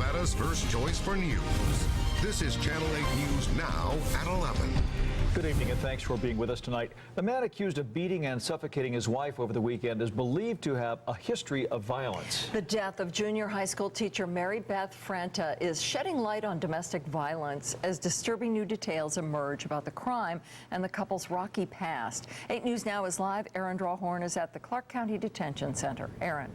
Nevada's first choice for news. This is Channel 8 News Now at 11. Good evening and thanks for being with us tonight. The man accused of beating and suffocating his wife over the weekend is believed to have a history of violence. The death of junior high school teacher Mary Beth Franta is shedding light on domestic violence as disturbing new details emerge about the crime and the couple's rocky past. 8 News Now is live. Aaron Drawhorn is at the Clark County Detention Center. Aaron.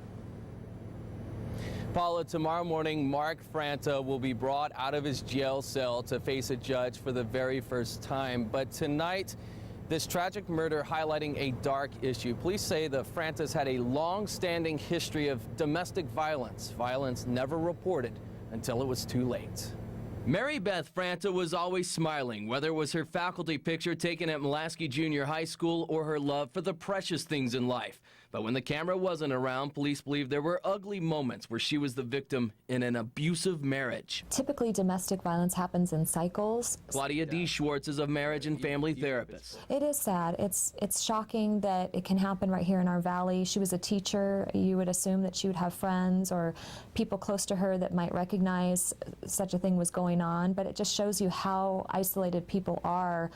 Paula, tomorrow morning, Mark Franta will be brought out of his jail cell to face a judge for the very first time. But tonight, this tragic murder highlighting a dark issue. Police say the Frantas had a long-standing history of domestic violence. Violence never reported until it was too late. Mary Beth Franta was always smiling, whether it was her faculty picture taken at Mulaski Junior High School or her love for the precious things in life. But when the camera wasn't around, police believe there were ugly moments where she was the victim in an abusive marriage. Typically, domestic violence happens in cycles. Claudia D. Schwartz is a marriage and family therapist. It is sad. It's shocking that it can happen right here in our valley. She was a teacher. You would assume that she would have friends or people close to her that might recognize such a thing was going on, but it just shows you how isolated people are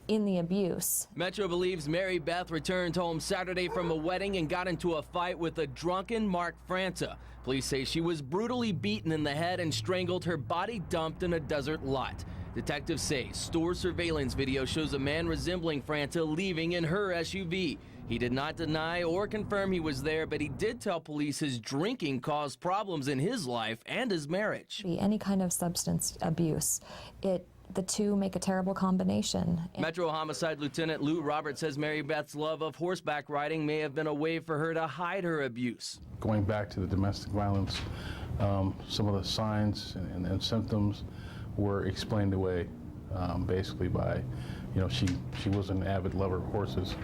in the abuse. Metro believes Mary Beth returned home Saturday from a wedding and got into a fight with a drunken Mark Franta. Police say she was brutally beaten in the head and strangled, her body dumped in a desert lot. Detectives say store surveillance video shows a man resembling Franta leaving in her SUV. He did not deny or confirm he was there, but he did tell police his drinking caused problems in his life and his marriage. Any kind of substance abuse, the two make a terrible combination. Metro Homicide Lieutenant Lou Roberts says Mary Beth's love of horseback riding may have been a way for her to hide her abuse. Going back to the domestic violence, some of the signs and symptoms were explained away basically by, she was an avid lover of horses,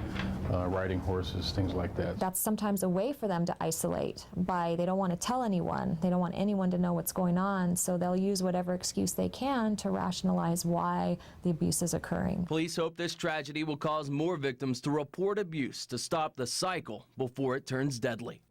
riding horses, things like that. That's sometimes a way for them to isolate they don't want to tell anyone. They don't want anyone to know what's going on, so they'll use whatever excuse they can to rationalize why the abuse is occurring. Police hope this tragedy will cause more victims to report abuse to stop the cycle before it turns deadly.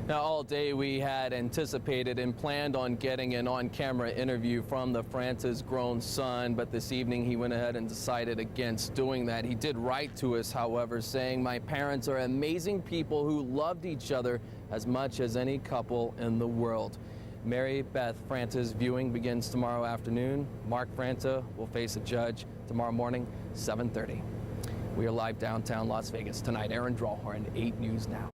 Now, all day we had anticipated and planned on getting an on-camera interview from the Frantas' grown son, but this evening he went ahead and decided against doing that. He did write to us, however, saying, "My parents are amazing people who loved each other as much as any couple in the world." Mary Beth Franta's viewing begins tomorrow afternoon. Mark Franta will face a judge tomorrow morning, 7:30. We are live downtown Las Vegas tonight. Aaron Drawhorn, 8 News Now.